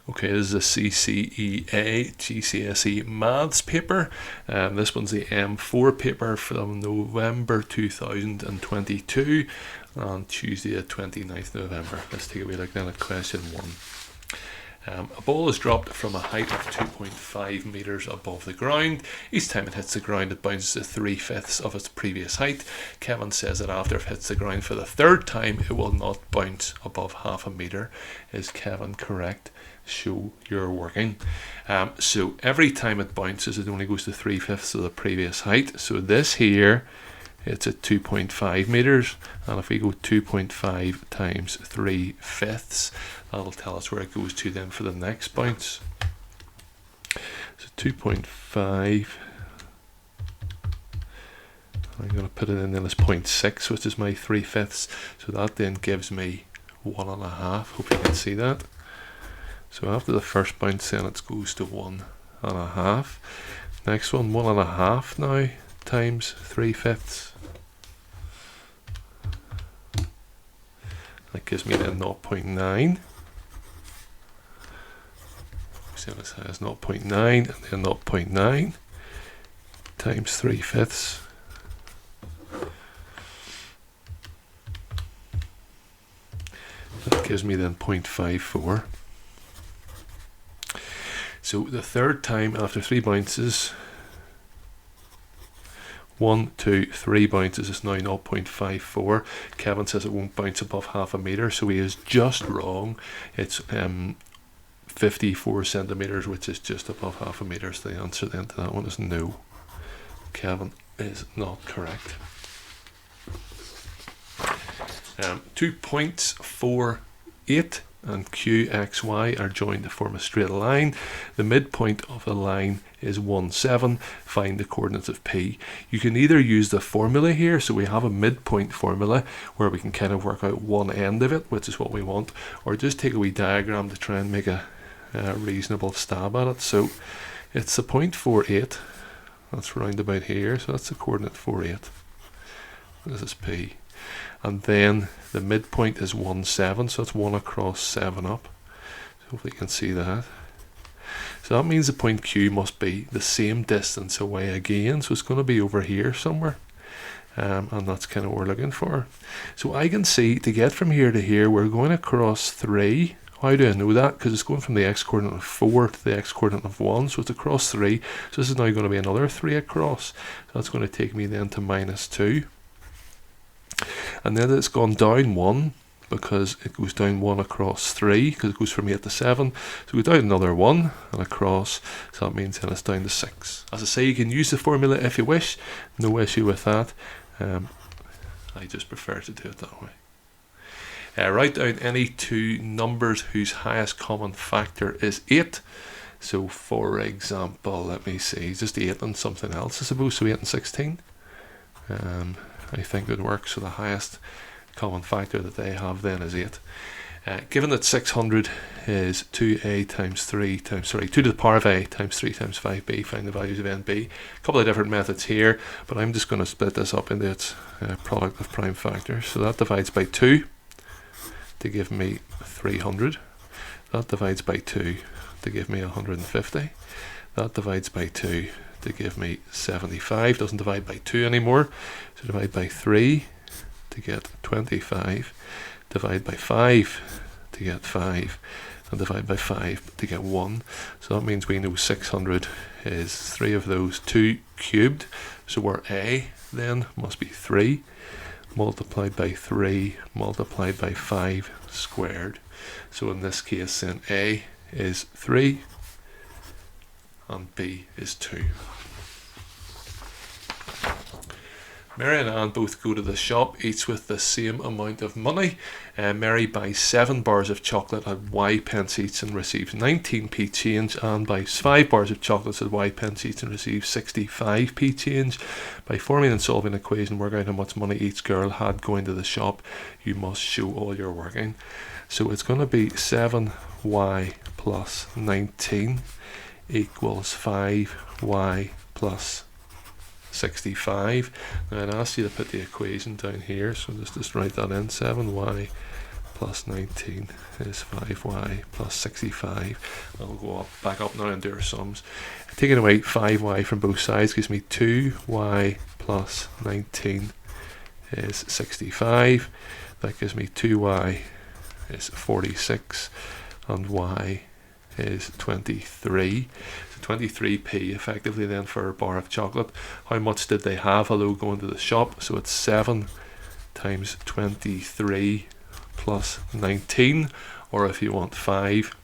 Okay, this is a CCEA GCSE maths paper. This one's the M4 paper from November 2022 on Tuesday the 29th November. Let's take a wee look then at question 1. A ball is dropped from a height of 2.5 meters above the ground. Each time it hits the ground, it bounces to 3/5 of its previous height. Kevin says that after it hits the ground for the third time, it will not bounce above half a meter. Is Kevin correct? Show your working. So every time it bounces, it only goes to 3/5 of the previous height. So this here, it's at 2.5 meters, and if we go 2.5 times 3/5, that'll tell us where it goes to then for the next bounce. So 2.5, I'm going to put it in then as 0.6, which is my 3/5. So that then gives me 1.5. Hope you can see that. So after the first bounce, then it goes to 1.5. Next one, 1.5 now times 3/5. That gives me then 0.9. So this has 0.9 and then 0.9 times 3/5. That gives me then 0.54. So the third time after 3 bounces, 1, 2, 3 bounces is now 0.54. Kevin says it won't bounce above half a meter, so he is just wrong. It's 54 centimeters, which is just above half a meter. So the answer then to that one is no. Kevin is not correct. 2 points 4, 8 and QXY are joined to form a straight line. The midpoint of the line is 1, 7. Find the coordinates of P. You can either use the formula here, so we have a midpoint formula where we can kind of work out one end of it, which is what we want, or just take a wee diagram to try and make a reasonable stab at it. So it's the point 4,8. That's round about here, so that's the coordinate 4,8. This is P. And then the midpoint is 1, 7, so it's 1 across 7 up. So hopefully you can see that. So that means the point Q must be the same distance away again, so it's going to be over here somewhere. And that's kind of what we're looking for. So I can see to get from here to here, we're going across 3. How do I know that? Because it's going from the x-coordinate of 4 to the x-coordinate of 1, so it's across 3. So this is now going to be another 3 across. So that's going to take me then to -2. And then it's gone down 1 because it goes down 1 across 3 because it goes from 8 to 7. So we go down another 1 and across. So that means then it's down to 6. As I say, you can use the formula if you wish. No issue with that. I just prefer to do it that way. Write down any two numbers whose highest common factor is 8. So for example, let me see, just 8 and something else I suppose. So 8 and 16. I think would work. So the highest common factor that they have then is 8. Given that 600 is 2a times 3 times 2 to the power of a times 3 times 5b, find the values of nb. A couple of different methods here, but I'm just going to split this up into its product of prime factors. So that divides by 2 to give me 300. That divides by 2 to give me 150. That divides by 2 to give me 75. Doesn't divide by 2 anymore, so divide by 3 to get 25, divide by 5 to get 5, and divide by 5 to get 1. So that means we know 600 is 3 of those 2 cubed, so our a then must be 3 multiplied by 3 multiplied by 5 squared. So in this case then a is 3 and b is 2. Mary and Anne both go to the shop, each with the same amount of money. Mary buys 7 bars of chocolate at y pence each and receives 19p change. Anne buys 5 bars of chocolates at y pence each and receives 65p change. By forming and solving an equation, work out how much money each girl had going to the shop. You must show all your working. So it's going to be 7y plus 19 equals 5y plus 65. Now I'd ask you to put the equation down here, so just write that in. 7y plus 19 is 5y plus 65. I'll go up, back up now and do our sums. Taking away 5y from both sides gives me 2y plus 19 is 65. That gives me 2y is 46 and y is 23. So 23p effectively then for a bar of chocolate. How much did they have? Hello, going to the shop. So it's 7 times 23 plus 19, or if you want 5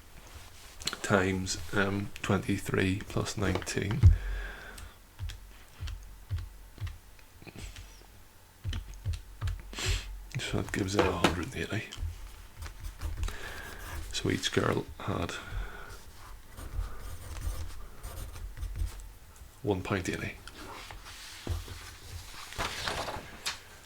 times 23 plus 19. So that gives it 180. So each girl had £1.80.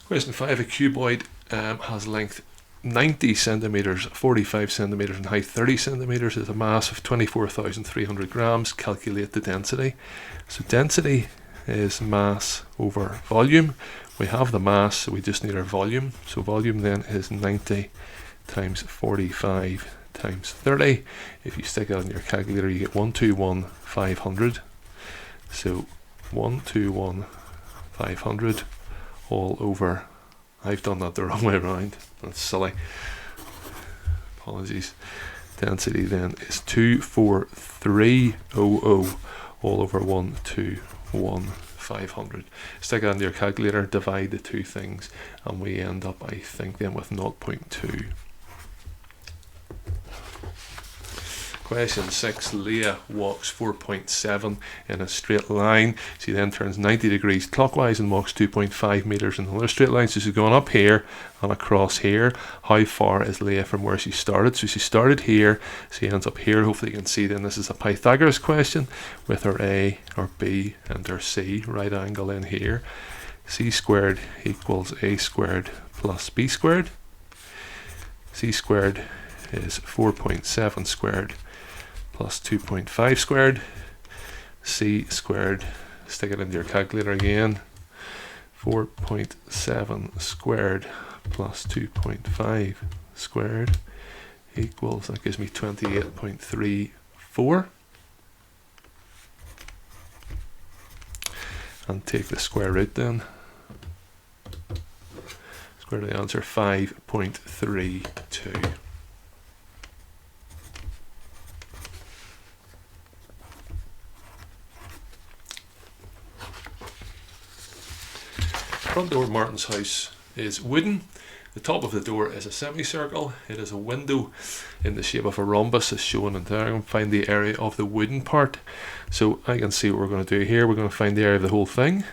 Question 5. A cuboid has length 90 centimeters, 45 centimeters, and height 30 centimeters. Is a mass of 24,300 grams. Calculate the density. So density is mass over volume. We have the mass, so we just need our volume. So volume then is 90 times 45 times 30. If you stick it on your calculator, you get 121,500. So 121,500 all over. I've done that the wrong way around. That's silly. Apologies. Density then is 24300 all over 121,500. Stick it on your calculator, divide the two things, and we end up, I think, then with 0.2. Question 6. Leah walks 4.7 in a straight line. She then turns 90 degrees clockwise and walks 2.5 meters in another straight line. So she's going up here and across here. How far is Leah from where she started? So she started here, she ends up here. Hopefully you can see then this is a Pythagoras question with her A, her B, and her C. Right angle in here. C squared equals A squared plus B squared. C squared is 4.7 squared plus 2.5 squared. C squared, stick it into your calculator again, 4.7 squared plus 2.5 squared equals, that gives me 28.34. And take the square root then. Square root of the answer, 5.32. Front door of Martin's house is wooden. The top of the door is a semicircle. It is a window in the shape of a rhombus as shown in there. I'm going to find the area of the wooden part. So I can see what we're going to do here. We're going to find the area of the whole thing.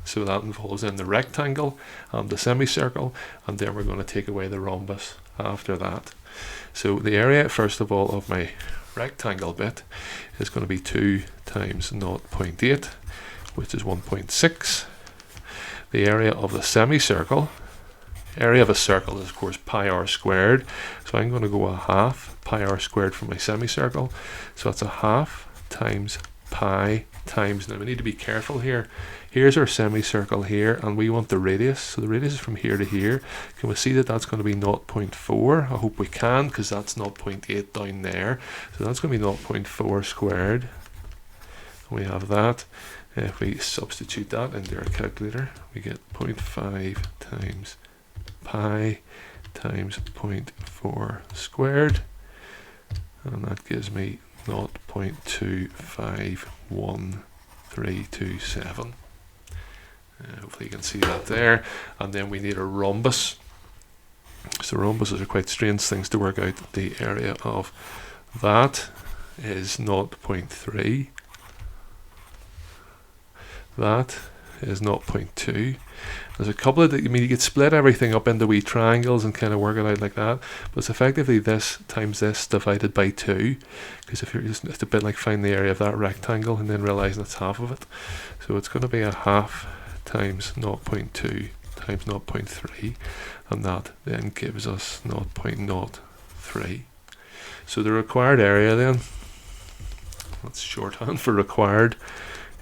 So that involves in the rectangle and the semicircle, and then we're going to take away the rhombus after that. So the area, first of all, of my rectangle bit is going to be 2 times 0.8, which is 1.6. The area of the semicircle, area of a circle is of course pi r squared, so I'm going to go a half pi r squared for my semicircle, so that's a half times pi times, now we need to be careful here, here's our semicircle here, and we want the radius, so the radius is from here to here. Can we see that that's going to be 0.4? I hope we can, because that's 0.8 down there, so that's going to be 0.4 squared. We have that. If we substitute that into our calculator, we get 0.5 times pi times 0.4 squared, and that gives me 0.251327. Hopefully you can see that there. And then we need a rhombus. So rhombuses are quite strange things to work out. The area of that is 0.3. That is 0.2. There's a couple of, you could split everything up into wee triangles and kind of work it out like that, but it's effectively this times this divided by 2, because if you're just, it's a bit like find the area of that rectangle and then realizing it's half of it. So it's going to be a half times 0.2 times 0.3, and that then gives us 0.03. So the required area then, that's shorthand for required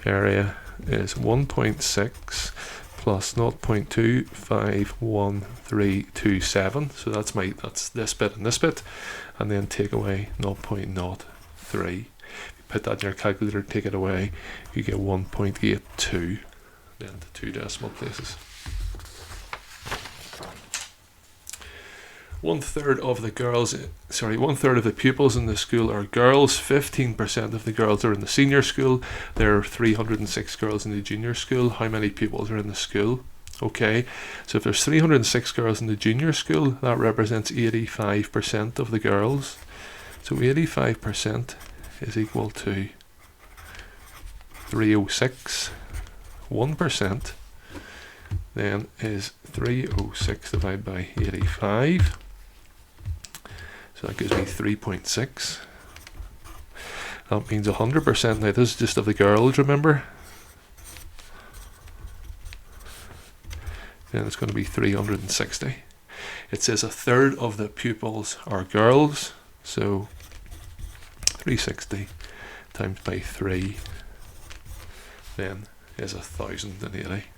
area, is 1.6 plus 0.251327. So that's this bit and this bit, and then take away 0.03. Put that in your calculator, take it away, you get 1.82, then the 2 decimal places. 1/3 of the pupils in the school are girls. 15% of the girls are in the senior school. There are 306 girls in the junior school. How many pupils are in the school? Okay, so if there's 306 girls in the junior school, that represents 85% of the girls. So 85% is equal to 306. 1% then is 306 divided by 85. So that gives me 3.6. That means 100%. Now this is just of the girls, remember? Then it's going to be 360. It says 1/3 of the pupils are girls. So 360 times by 3 then is 1,080.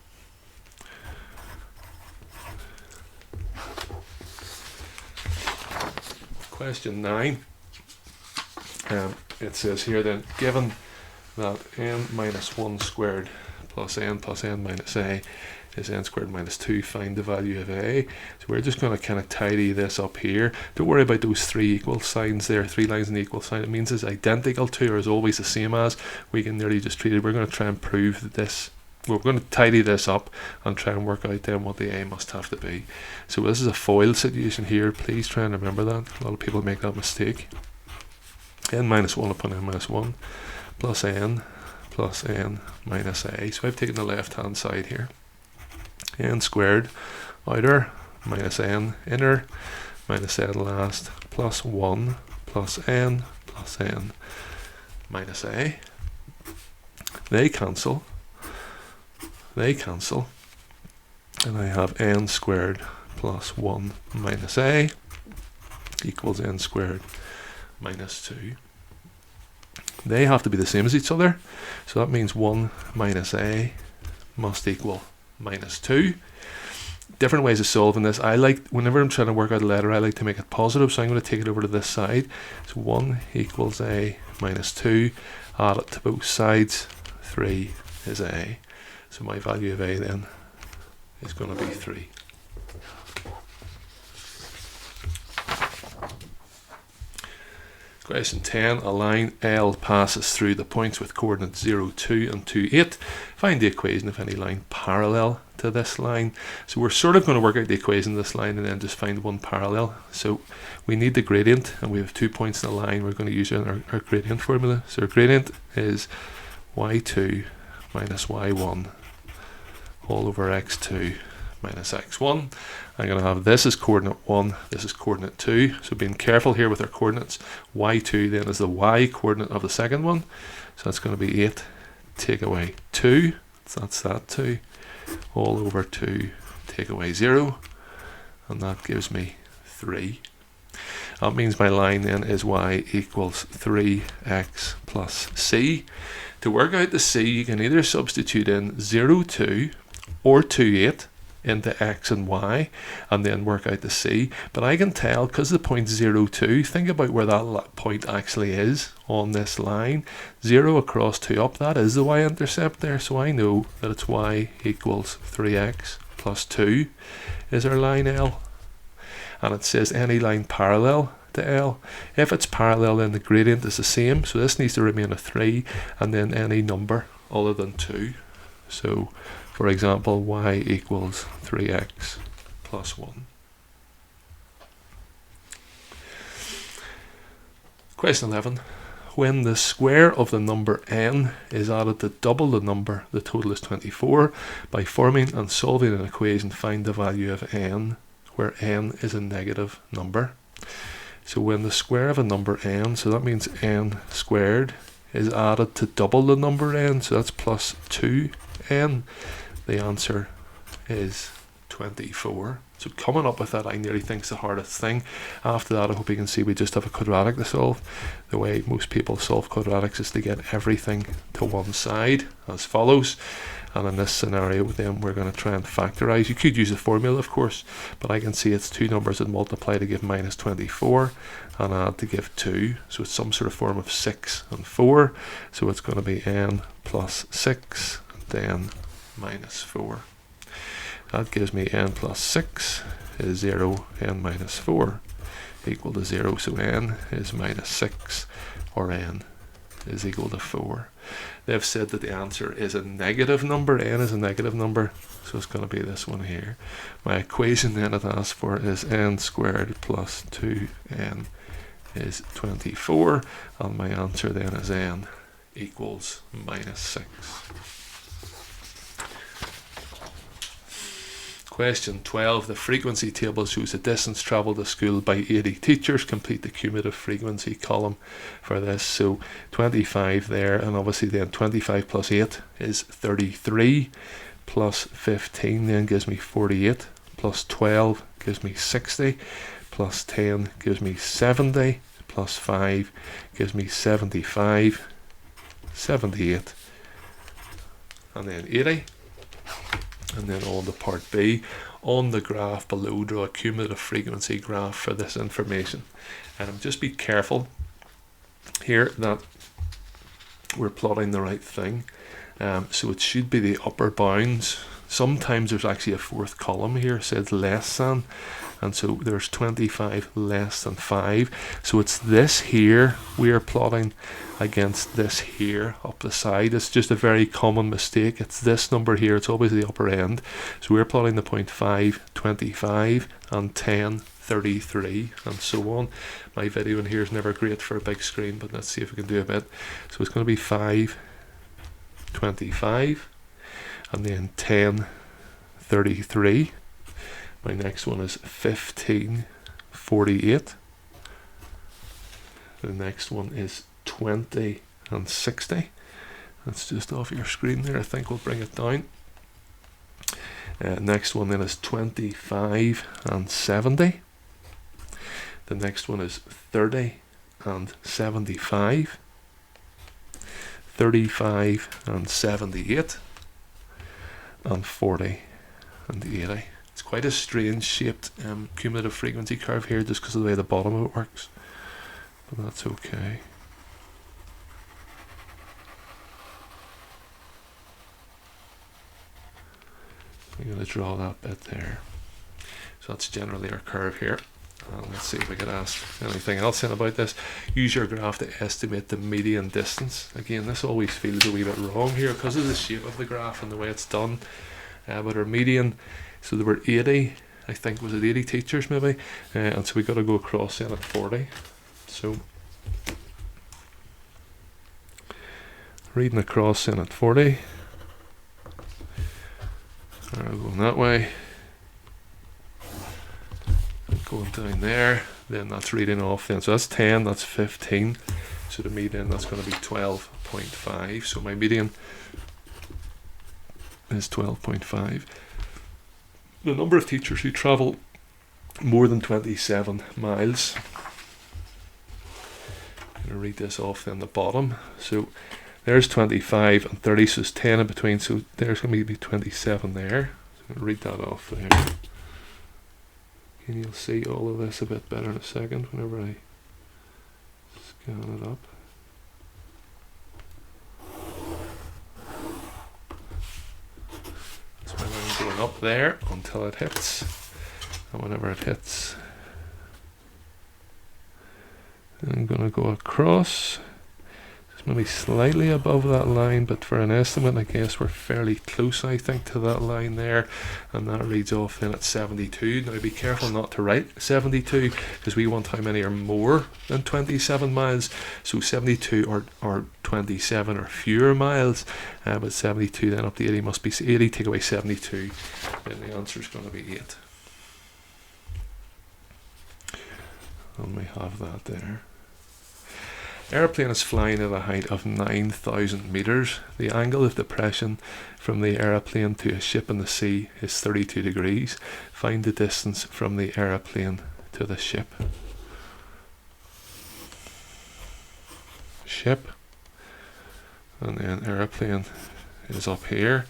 Question 9. It says here then, given that n minus 1 squared plus n minus a is n squared minus 2, find the value of a. So we're just going to kind of tidy this up here. Don't worry about those 3 equal signs there, 3 lines in the equal sign. It means it's identical to or is always the same as. We can nearly just treat it. We're going to try and prove that this. We're going to tidy this up and try and work out then what the a must have to be. So this is a FOIL situation here. Please try and remember that. A lot of people make that mistake. N minus 1 upon n minus 1 plus n minus a. So I've taken the left hand side here. N squared outer minus n inner minus n last plus 1 plus n minus a. They cancel, and I have n squared plus 1 minus a equals n squared minus 2. They have to be the same as each other, so that means 1 minus a must equal minus 2. Different ways of solving this. I like, whenever I'm trying to work out a letter, I like to make it positive, so I'm going to take it over to this side. So 1 equals a minus 2, add it to both sides, 3 is a. So my value of a then is going to be 3. Question 10. A line L passes through the points with coordinates 0, 2 and 2, 8. Find the equation of any line parallel to this line. So we're sort of going to work out the equation of this line and then just find one parallel. So we need the gradient, and we have 2 points in the line. We're going to use our gradient formula. So our gradient is y2 minus y1 all over x2 minus x1. I'm going to have this as coordinate 1, this is coordinate 2. So being careful here with our coordinates, y2 then is the y coordinate of the second one. So that's going to be 8, take away 2, so that's that 2, all over 2, take away 0, and that gives me 3. That means my line then is y equals 3x plus c. To work out the c, you can either substitute in 0, 2 or 2, 8 into x and y, and then work out the c. But I can tell, because the point 0, 2, think about where that point actually is on this line. 0 across 2 up, that is the y-intercept there, so I know that it's y equals 3x plus 2 is our line L. And it says any line parallel to L. If it's parallel, then the gradient is the same, so this needs to remain a 3, and then any number other than 2. So for example, y equals 3x plus 1. Question 11. When the square of the number n is added to double the number, the total is 24. By forming and solving an equation, find the value of n, where n is a negative number. So when the square of a number n, so that means n squared, is added to double the number n, so that's plus 2n, the answer is 24. So coming up with that, I nearly think is the hardest thing. After that, I hope you can see we just have a quadratic to solve. The way most people solve quadratics is to get everything to one side, as follows. And in this scenario, then we're going to try and factorize. You could use a formula, of course, but I can see it's two numbers that multiply to give minus 24 and add to give 2. So it's some sort of form of 6 and 4. So it's going to be n plus 6, then minus 4. That gives me n plus 6 is 0, n minus 4 equal to 0. So n is minus 6, or n is equal to 4. They've said that the answer is a negative number. N is a negative number, so it's going to be this one here. My equation then it asks for is n squared plus 2n is 24, and my answer then is n equals minus 6. Question 12. The frequency table shows the distance travelled to school by 80 teachers. Complete the cumulative frequency column for this. So 25 there, and obviously then 25 plus 8 is 33, plus 15 then gives me 48, plus 12 gives me 60, plus 10 gives me 70, plus 5 gives me 75, 78, and then 80. And then on to part B. On the graph below, draw a cumulative frequency graph for this information. And just be careful here that we're plotting the right thing. So it should be the upper bounds. Sometimes there's actually a fourth column here, says less than. And so there's 25 less than 5. So it's this here we are plotting against this here up the side. It's just a very common mistake. It's this number here. It's always the upper end. So we're plotting the point 5, 25, and 10, 33, and so on. My video in here is never great for a big screen, but let's see if we can do a bit. So it's going to be 5, 25, and then 10, 33. My next one is 15, 48. The next one is 20 and 60. That's just off your screen there. I think we'll bring it down. Next one then is 25 and 70. The next one is 30 and 75. 35 and 78. And 40 and 80. It's quite a strange shaped cumulative frequency curve here just because of the way the bottom of it works. But that's okay. I'm going to draw that bit there. So that's generally our curve here. Let's see if we can ask anything else in about this. Use your graph to estimate the median distance. Again, this always feels a wee bit wrong here because of the shape of the graph and the way it's done. But our median, so there were 80, I think, was it 80 teachers maybe? And so we got to go across then at 40. So reading across then at 40. Going that way. Going down there, then that's reading off then. So that's 10, that's 15. So to me then that's going to be 12.5. So my median is 12.5. The number of teachers who travel more than 27 miles. I'm going to read this off then the bottom. So there's 25 and 30, so it's 10 in between. So there's going to be 27 there. So I'm going to read that off there. And you'll see all of this a bit better in a second whenever I scan it up. That's my line going up there until it hits. And whenever it hits, I'm going to go across. Just maybe slightly above that line, but for an estimate, I guess we're fairly close, I think, to that line there. And that reads off then at 72. Now be careful not to write 72 because we want how many are more than 27 miles. So 72 or 27 or fewer miles. But 72 then up to 80 must be 80. Take away 72. Then the answer is going to be 8. And we have that there. Airplane is flying at a height of 9,000 meters. The angle of depression from the aeroplane to a ship in the sea is 32 degrees. Find the distance from the aeroplane to the ship. Ship. And then aeroplane is up here.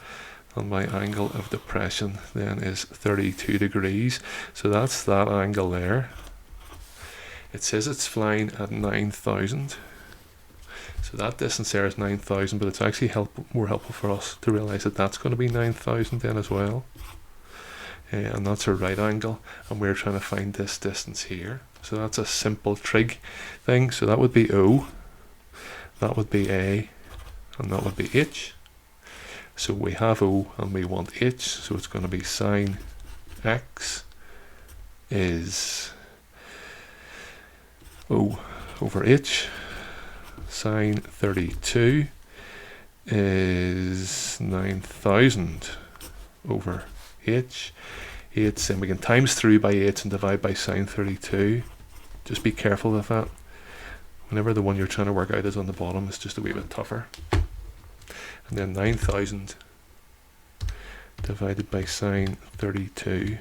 and my angle of depression then is 32 degrees. So that's that angle there. It says it's flying at 9,000. So that distance there is 9,000, but it's actually more helpful for us to realise that that's going to be 9,000 then as well. And that's a right angle, and we're trying to find this distance here. So that's a simple trig thing. So that would be O, that would be A, and that would be H. So we have O and we want H, so it's going to be sine x is O over H. Sine 32 is 9,000 over H. 8, and we can times through by 8 and divide by sine 32. Just be careful with that. Whenever the one you're trying to work out is on the bottom, it's just a wee bit tougher. And then 9,000 divided by sine 32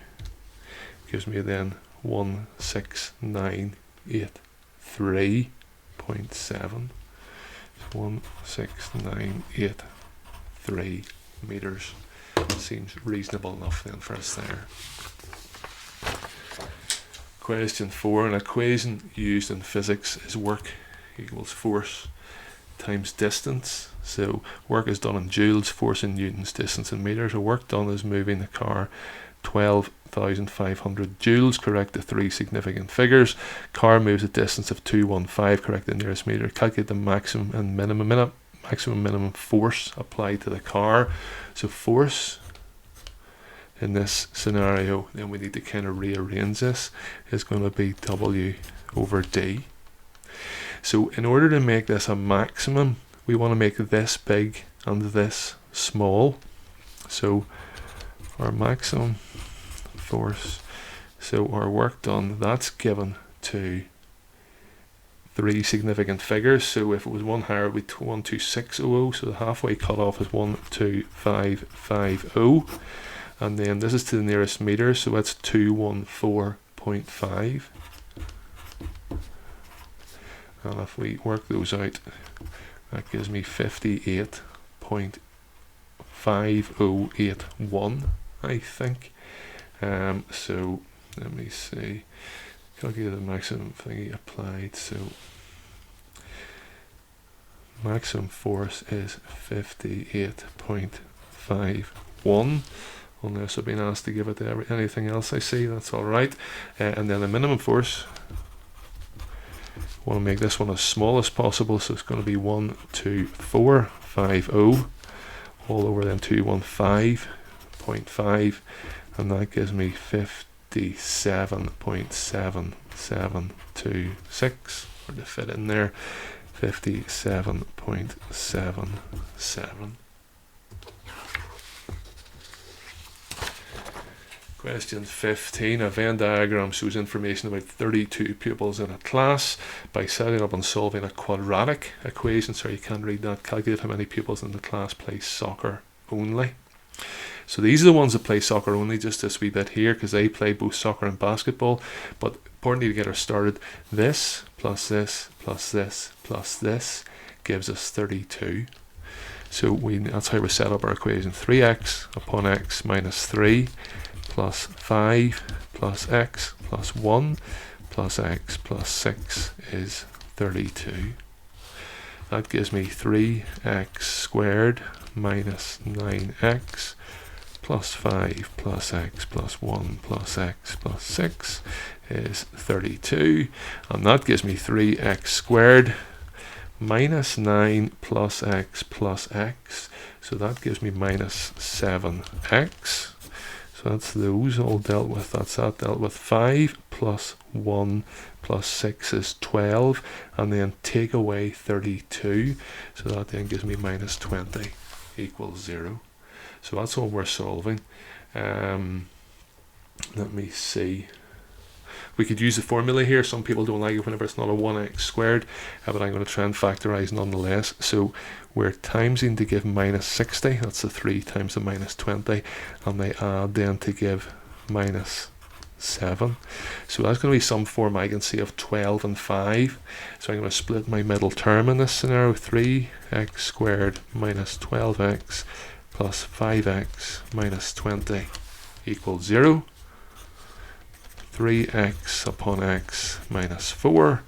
gives me then 16983.7. 16983 meters. Seems reasonable enough then for us there. Question 4. An equation used in physics is work equals force times distance. So work is done in joules, force in newtons, distance in meters. So work done is moving the car 12,500 joules. Correct the 3 significant figures. Car moves a distance of 215. Correct the nearest meter. Calculate the maximum and minimum force applied to the car. So force in this scenario, then we need to kind of rearrange this, is going to be W over D. So in order to make this a maximum, we want to make this big and this small. So our maximum force, so our work done, that's given to 3 significant figures. So if it was one higher, it would be 12600. So the halfway cut off is 12550. And then this is to the nearest meter, so that's 214.5. And if we work those out, that gives me 58.5081, I think. So let me see. Calculate the maximum thingy applied. So maximum force is 58.51. Unless I've been asked to give it to anything else I see, that's alright. And then the minimum force, want to make this one as small as possible, so it's going to be 12450 all over then 215.5, and that gives me 57.7726, or to fit in there, 57.77. Question 15. A Venn diagram shows information about 32 pupils in a class. By setting up and solving a quadratic equation, sorry, you can't read that, calculate how many pupils in the class play soccer only. So these are the ones that play soccer only, just this wee bit here, because they play both soccer and basketball. But importantly, to get us started, this plus this plus this plus this gives us 32. So that's how we set up our equation. 3x upon x minus 3 plus 5 plus x plus 1 plus x plus 6 is 32. That gives me 3x squared minus 9x plus 5 plus x plus 1 plus x plus 6 is 32. And that gives me 3x squared minus 9 plus x plus x. So that gives me minus 7x. So that's those all dealt with. That's that dealt with. 5 plus 1 plus 6 is 12. And then take away 32. So that then gives me minus 20 equals 0. So that's all we're solving. Let me see. We could use the formula here. Some people don't like it whenever it's not a 1x squared, but I'm going to try and factorize nonetheless. So we're timesing to give minus 60. That's the 3 times the minus 20. And they add then to give minus 7. So that's going to be some form I can see of 12 and 5. So I'm going to split my middle term in this scenario. 3x squared minus 12x plus 5x minus 20 equals 0. 3x upon x minus 4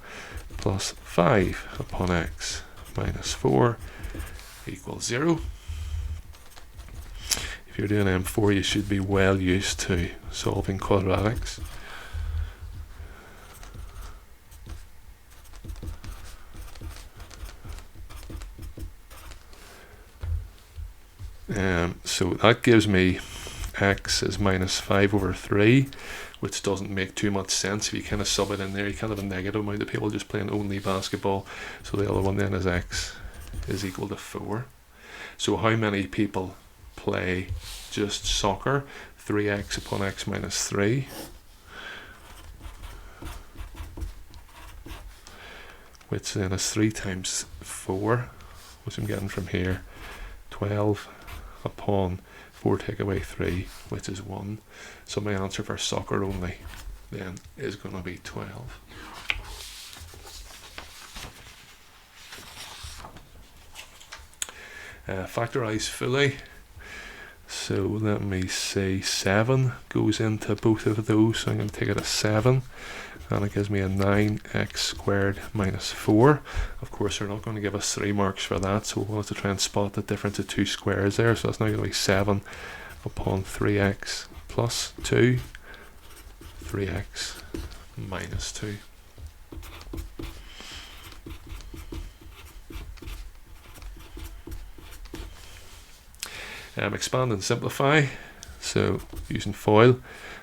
plus 5 upon x minus 4 equals 0. If you're doing M4, you should be well used to solving quadratics. So that gives me x is minus 5 over 3, which doesn't make too much sense. If you kind of sub it in there, you kind of have a negative amount of people just playing only basketball. So the other one then is x is equal to 4. So how many people play just soccer? 3x upon x minus 3. Which then is 3 times 4, which I'm getting from here. 12 upon 4 take away 3, which is 1. So my answer for soccer only then is going to be 12. Factorize fully. So let me see, 7 goes into both of those, so I'm going to take it as 7, and it gives me a 9x squared minus 4. Of course, they're not going to give us 3 marks for that, so we'll have to try and spot the difference of 2 squares there. So that's now going to be 7 upon 3x plus 2, 3x minus 2. Expand and simplify. So using FOIL,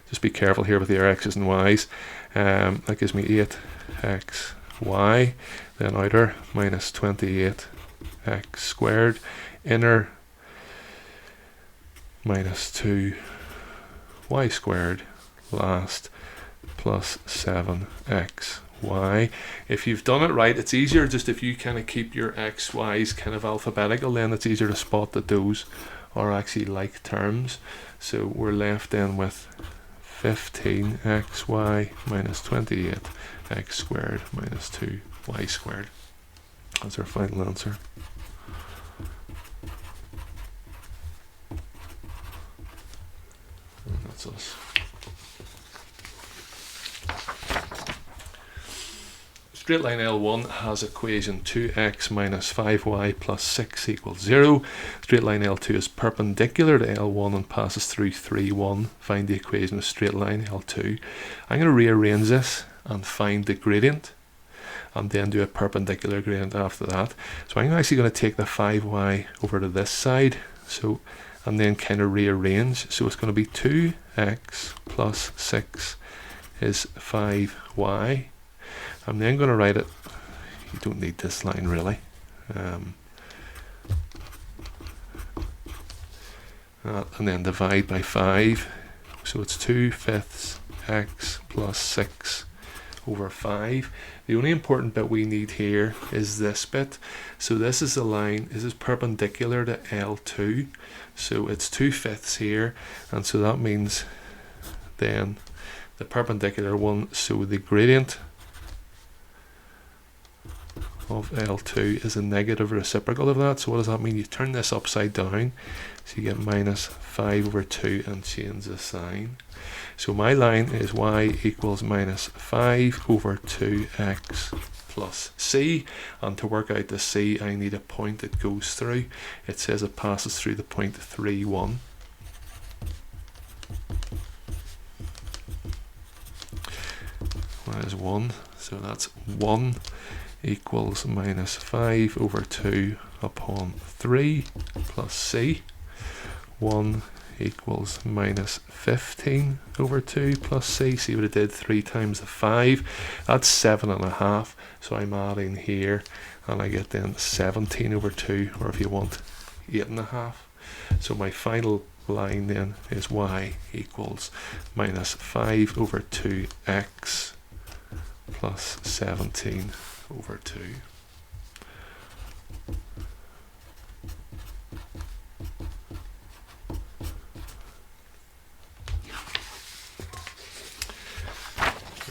just be careful here with your x's and y's. That gives me 8xy, then outer minus 28x squared, inner minus 2y squared, last plus 7xy. If you've done it right, it's easier just if you kind of keep your x, y's kind of alphabetical, then it's easier to spot that those are actually like terms. So we're left then with 15xy minus 28x squared minus 2y squared. That's our final answer. And that's us. Straight line L1 has equation 2x minus 5y plus 6 equals 0. Straight line L2 is perpendicular to L1 and passes through 3, 1. Find the equation of straight line L2. I'm going to rearrange this and find the gradient, and then do a perpendicular gradient after that. So I'm actually going to take the 5y over to this side, so, and then kind of rearrange. So it's going to be 2x plus 6 is 5y. I'm then going to write it, you don't need this line really, and then divide by 5, so it's 2/5 x plus 6 over 5. The only important bit we need here is this bit. So this is the line, this is perpendicular to L2, so it's 2/5 here, and so that means then the perpendicular one, so the gradient of L2 is a negative reciprocal of that. So what does that mean? You turn this upside down, so you get minus 5 over 2 and change the sign. So my line is y equals minus 5 over 2x plus c, and to work out the c I need a point it goes through. It says it passes through the point 3, 1. That is 1, so that's 1 equals minus 5 over 2 upon 3 plus c. 1 equals minus 15 over 2 plus c. See what it did? 3 times the 5. That's 7.5. So I'm adding here, and I get then 17 over 2, or if you want, 8.5. So my final line then is y equals minus 5 over 2x plus 17 over 2.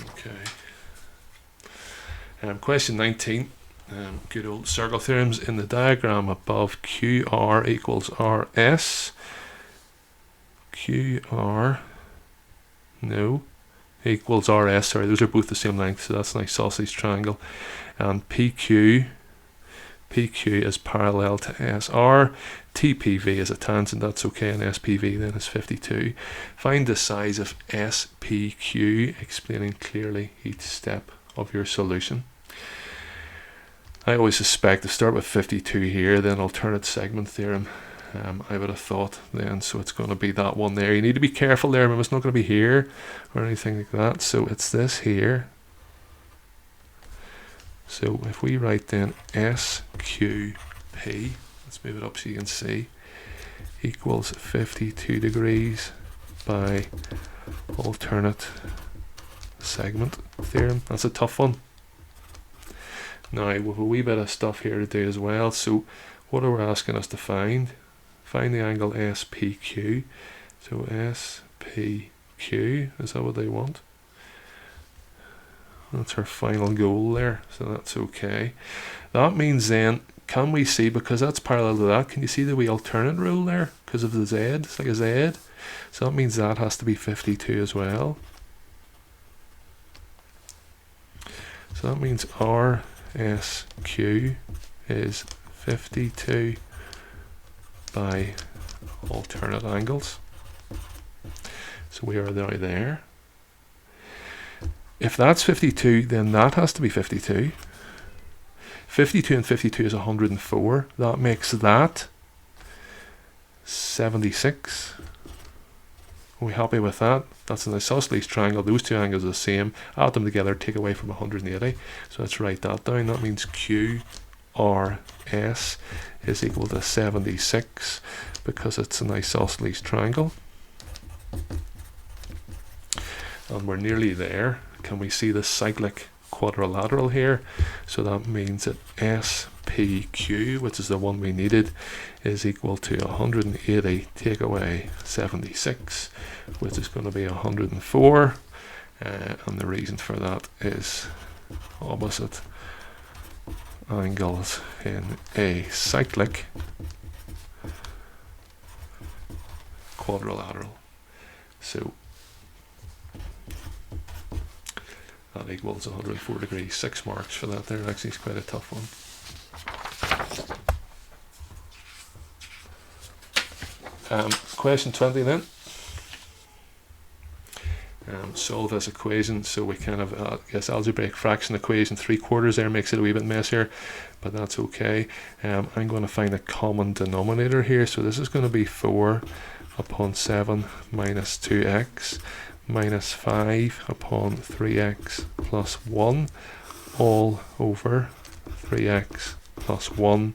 Okay. Question 19. good old circle theorems in the diagram above. QR equals RS. QR, no, equals RS. Sorry, those are both the same length, so that's an isosceles triangle. And PQ is parallel to SR. TPV is a tangent, that's okay, and SPV then is 52. Find the size of SPQ, explaining clearly each step of your solution. I always suspect to start with 52 here, then alternate segment theorem. I would have thought then, so it's going to be that one there. You need to be careful there, remember it's not going to be here or anything like that, so it's this here. So if we write then SQP, let's move it up so you can see, equals 52 degrees by alternate segment theorem. That's a tough one. Now we have a wee bit of stuff here to do as well. So what are we asking us to find? Find the angle SPQ. So SPQ, is that what they want? That's our final goal there, so that's okay. That means then, can we see, because that's parallel to that, can you see the wee alternate rule there? Because of the Z, it's like a Z. So that means that has to be 52 as well. So that means RSQ is 52 by alternate angles. So we are now there. If that's 52, then that has to be 52. 52 and 52 is 104. That makes that 76. Are we happy with that? That's an isosceles triangle. Those two angles are the same. Add them together, take away from 180. So let's write that down. That means QRS is equal to 76 because it's an isosceles triangle. And we're nearly there. Can we see the cyclic quadrilateral here? So that means that SPQ, which is the one we needed, is equal to 180 take away 76, which is going to be 104. And the reason for that is opposite angles in a cyclic quadrilateral. So that equals 104 degrees. 6 marks for that there. Actually, it's quite a tough one. Question 20 then. Solve this equation. So we kind of, I guess, algebraic fraction equation 3/4 there makes it a wee bit messier, but that's okay. I'm going to find a common denominator here. So this is going to be 4 upon 7 minus 2x minus 5 upon 3x plus 1 all over 3x plus 1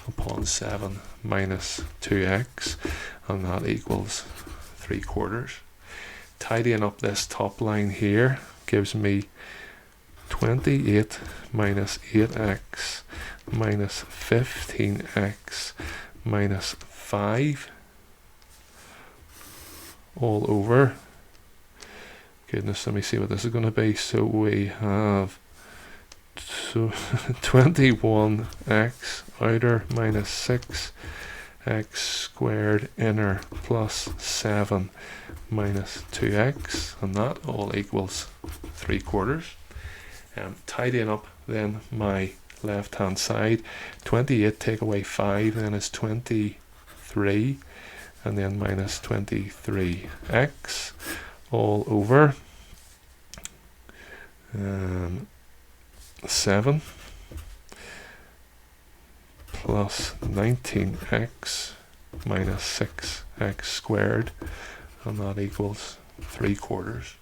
upon 7 minus 2x, and that equals 3/4. Tidying up this top line here gives me 28 minus 8x minus 15x minus 5 all over, goodness, let me see what this is going to be. So we have 21x outer minus 6x squared inner plus 7 minus 2x, and that all equals 3/4. Tidying up then my left hand side, 28 take away 5 then is 23, and then minus 23x all over 7 plus 19x minus 6x squared, and that equals 3/4.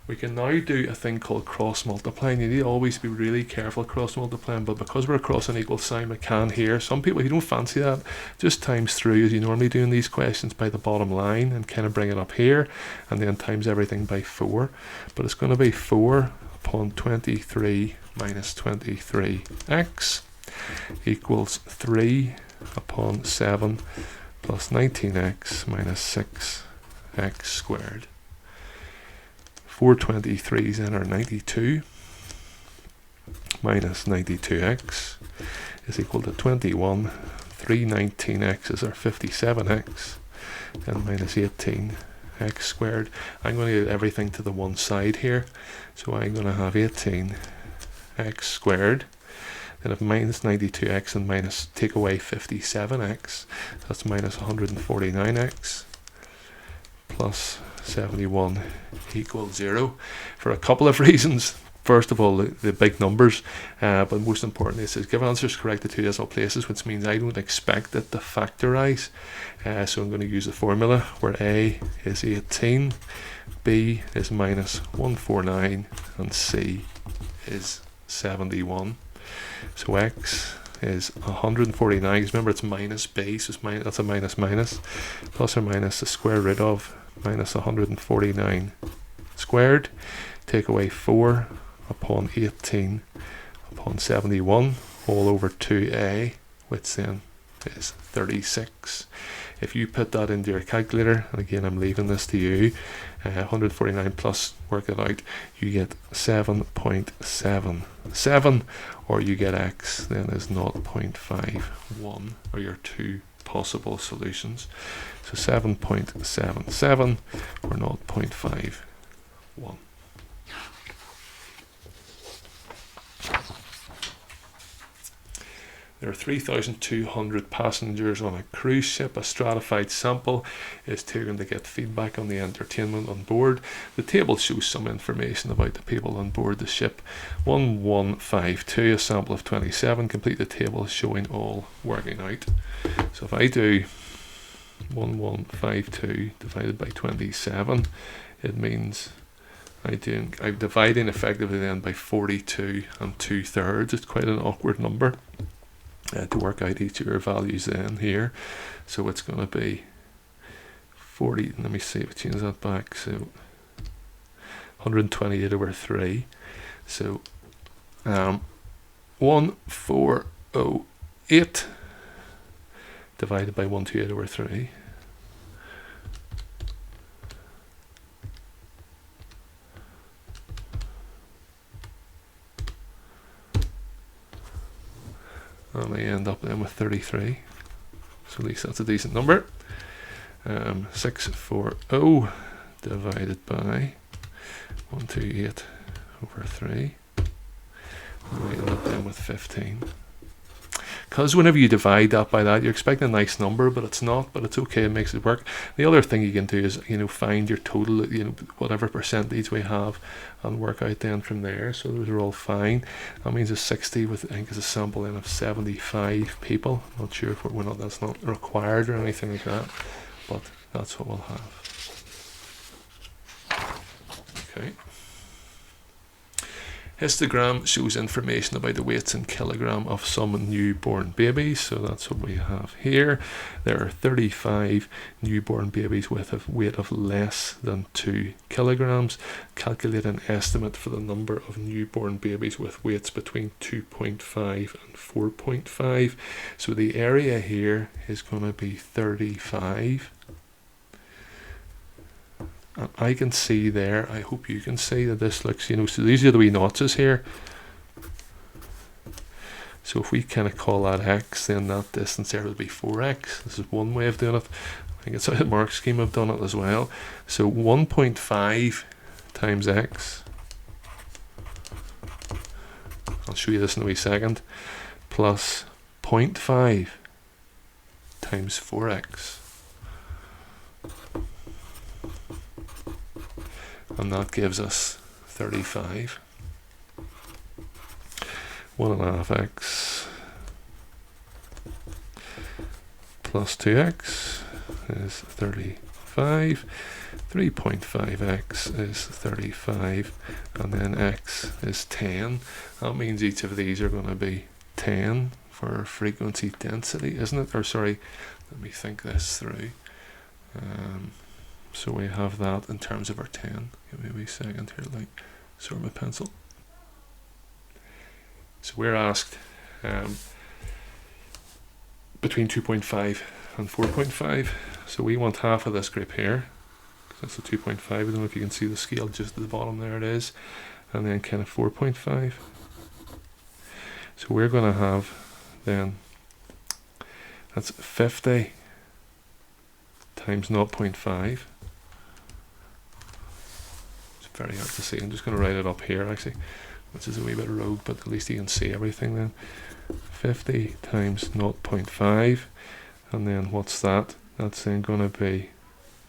We can now do a thing called cross multiplying. You need to always be really careful cross multiplying, but because we're across an equal sign, we can here. Some people who don't fancy that just times through as you normally do in these questions by the bottom line and kind of bring it up here and then times everything by 4. But it's going to be 4 upon 23 minus 23x equals 3 upon 7 plus 19x minus 6x squared. 4 23s then are 92 minus 92x is equal to 21. 319x are 57x, and minus 18x squared. I'm going to get everything to the one side here, so I'm going to have 18x squared. Then if minus 92x and minus take away 57x, that's minus 149x plus 71 equals 0 for a couple of reasons. First of all, the big numbers, but most importantly, it says give answers correct to two decimal places, which means I don't expect it to factorize. So I'm going to use the formula where A is 18, B is minus 149, and C is 71. So X is 149, because remember it's minus B, so it's that's a minus minus, plus or minus the square root of minus 149 squared, take away 4 upon 18 upon 71 all over 2a, which then is 36. If you put that into your calculator, and again I'm leaving this to you, 149 plus, work it out, you get 7.77, or you get x then is 0.51, or your two possible solutions. So 7.77 or 0.51. There are 3,200 passengers on a cruise ship. A stratified sample is taken to get feedback on the entertainment on board. The table shows some information about the people on board the ship. 1152, a sample of 27. Complete the table showing all working out. So if I do 1152 divided by 27, it means I'm dividing effectively then by 42 and 2/3. It's quite an awkward number to work out each of your values then here. So it's going to be 40, let me see if we change that back, so 128 over 3. So 1408 divided by 128 over 3. And I end up then with 33. So at least that's a decent number. 640 divided by 128 over 3. And we end up then with 15. Because whenever you divide that by that, you're expecting a nice number, but it's not, but it's okay, it makes it work. The other thing you can do is, find your total, whatever percentage we have, and work out then from there. So those are all fine. That means it's 60 with, I think, is a sample then of 75 people. I'm not sure if that's not required or anything like that, but that's what we'll have. Okay. Histogram shows information about the weights in kilogram of some newborn babies, so that's what we have here. There are 35 newborn babies with a weight of less than 2 kilograms. Calculate an estimate for the number of newborn babies with weights between 2.5 and 4.5. So the area here is going to be 35. I can see there, I hope you can see that this looks, so these are the wee notches here. So if we kind of call that x, then that distance there will be 4x. This is one way of doing it. I think it's how the mark scheme have done it as well. So 1.5 times x, I'll show you this in a wee second, plus 0.5 times 4x. And that gives us 35. 1.5x plus 2x is 35. 3.5x is 35. And then x is 10. That means each of these are going to be 10 for frequency density, isn't it? Or sorry, let me think this through. So we have that in terms of our 10. Give me a wee second here, like sort my pencil. So we're asked between 2.5 and 4.5. So we want half of this group here. That's the 2.5. I don't know if you can see the scale just at the bottom there, it is. And then kind of 4.5. So we're going to have then, that's 50 times 0.5. It's very hard to see. I'm just going to write it up here actually, which is a wee bit rogue, but at least you can see everything then. 50 times 0.5, and then what's that? That's then going to be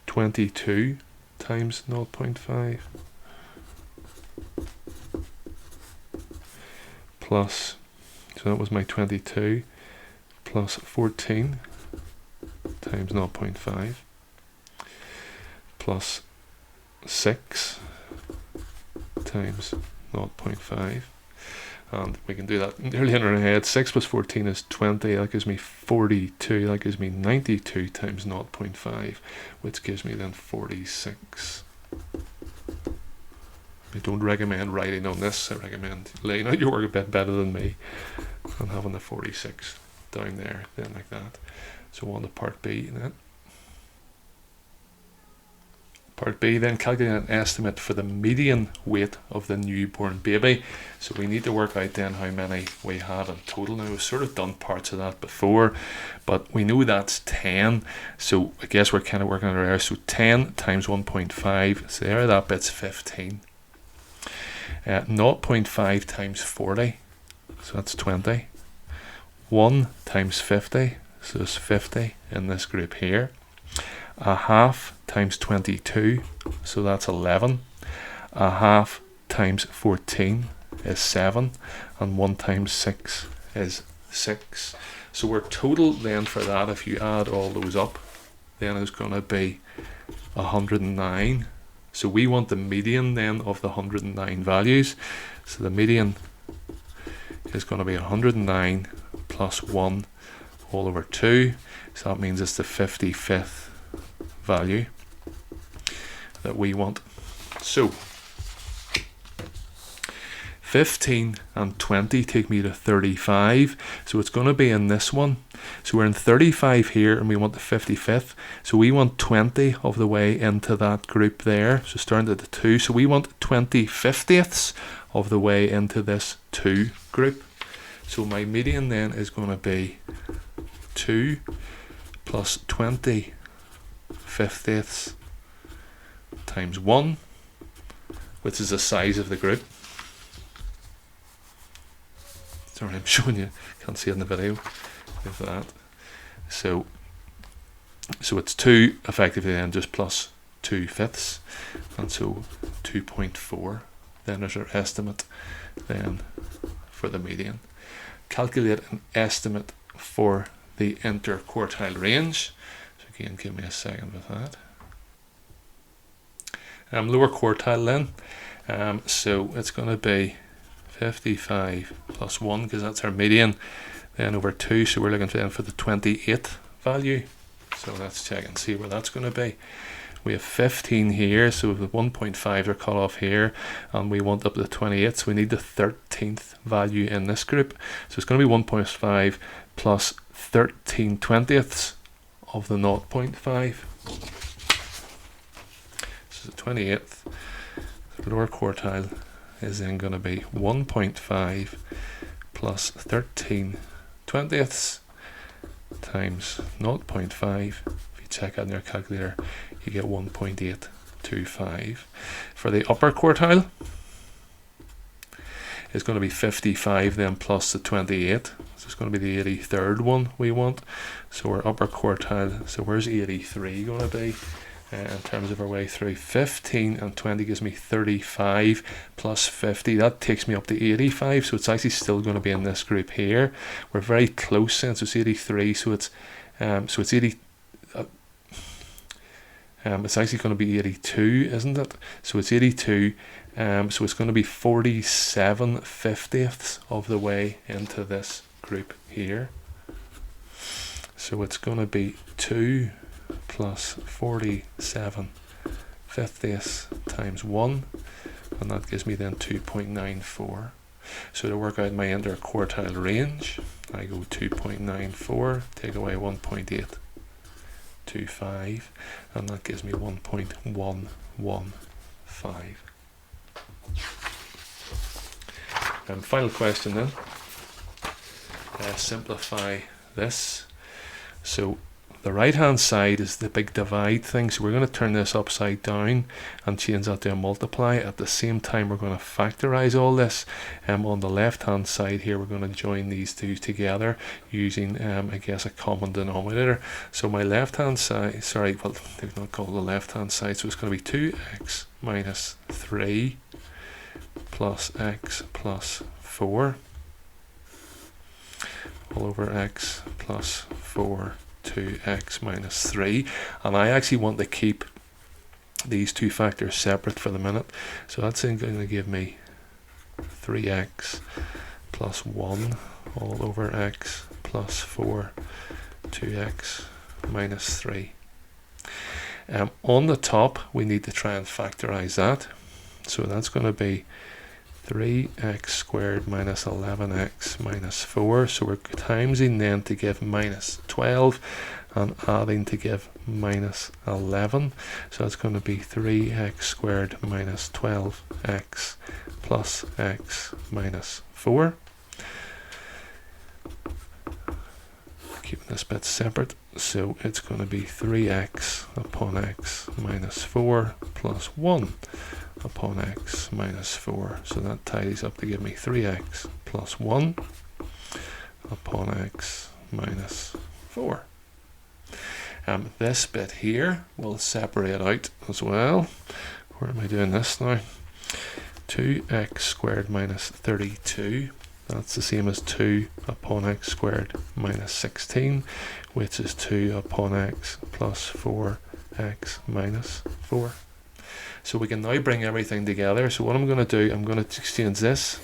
22 times 0.5 plus, so that was my 22, plus 14 times 0.5 plus 6 times 0.5. And we can do that nearly in our head. 6 plus 14 is 20. That gives me 42. That gives me 92 times 0.5, which gives me then 46. I don't recommend writing on this. I recommend laying out your work a bit better than me and having the 46 down there, then like that. So on to part B then. Part B, then calculate an estimate for the median weight of the newborn baby. So we need to work out then how many we had in total. Now we've sort of done parts of that before, but we know that's 10. So I guess we're kind of working on our error. So 10 times 1.5, so there that bit's 15. 0.5 times 40, so that's 20. 1 times 50, so it's 50 in this group here. A half times 22, so that's 11. A half times 14 is 7, and 1 times 6 is 6. So our total then for that, if you add all those up, then is going to be 109. So we want the median then of the 109 values. So the median is going to be 109 plus 1 all over 2. So that means it's the 55th value that we want. So 15 and 20 take me to 35, so it's going to be in this one. So we're in 35 here and we want the 55th, so we want 20 of the way into that group there, so starting at the 2, so we want 20 50ths of the way into this 2 group. So my median then is going to be 2 plus 20 50ths times 1, which is the size of the group. Sorry, I'm showing you, can't see it in the video of that. So it's 2 effectively then, just plus 2 fifths, and so 2.4 then is our estimate then for the median. Calculate an estimate for the interquartile range. So again, give me a second with that. Lower quartile then, so it's going to be 55 plus 1, because that's our median, then over 2, so we're looking then for the 28th value. So let's check and see where that's going to be. We have 15 here, so the 1.5 are cut off here, and we want up to 28, so we need the 13th value in this group. So it's going to be 1.5 plus 13 20ths of the 0.5. So the 28th, the lower quartile, is then going to be 1.5 plus 13 20ths times 0.5. If you check out in your calculator, you get 1.825. For the upper quartile, it's going to be 55 then plus the 28. So it's going to be the 83rd one we want. So our upper quartile, so where's 83 going to be? In terms of our way through, 15 and 20 gives me 35 plus 50, that takes me up to 85, so it's actually still going to be in this group here. We're very close then, so it's 83, so it's 80, it's actually going to be 82, isn't it? So it's 82, so it's going to be 47 50ths of the way into this group here. So it's going to be 2 plus 47 50ths times 1, and that gives me then 2.94. So to work out my interquartile range, I go 2.94, take away 1.825, and that gives me 1.115. And final question then. simplify this. So the right hand side is the big divide thing, so we're going to turn this upside down and change that to a multiply. At the same time, we're going to factorize all this. On the left hand side here, we're going to join these two together using I guess a common denominator. So my left hand side, sorry, well, they've not called the left hand side, so it's going to be 2x minus 3 plus x plus 4 all over x plus 4 2x minus 3, and I actually want to keep these two factors separate for the minute, so that's going to give me 3x plus 1 all over x plus 4 2x minus 3. On the top we need to try and factorize that, so that's going to be 3x squared minus 11x minus 4. So we're timesing then to give minus 12 and adding to give minus 11. So that's going to be 3x squared minus 12x plus x minus 4. Keeping this bit separate. So it's going to be 3x upon x minus 4 plus 1 upon x minus 4. So that tidies up to give me 3x plus 1 upon x minus 4. This bit here will separate out as well. Where am I doing this now? 2x squared minus 32. That's the same as 2 upon x squared minus 16, which is 2 upon x plus 4x minus 4. So we can now bring everything together. So what I'm going to do, I'm going to exchange this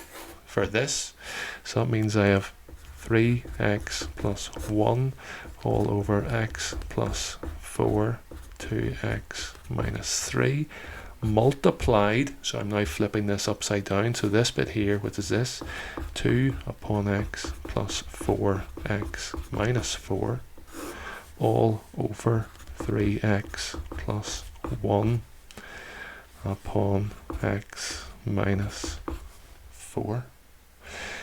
for this. So that means I have 3x plus 1 all over x plus 4 2x minus 3 multiplied. So I'm now flipping this upside down. So this bit here, which is this, 2 upon x plus 4x minus 4 all over 3x plus 1 upon x minus 4.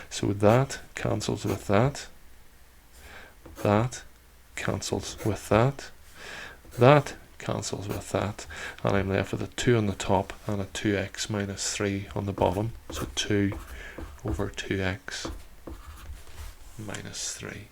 So that cancels with that. That cancels with that. That cancels with that. And I'm left with a 2 on the top and a 2x minus 3 on the bottom. So 2 over 2x minus 3.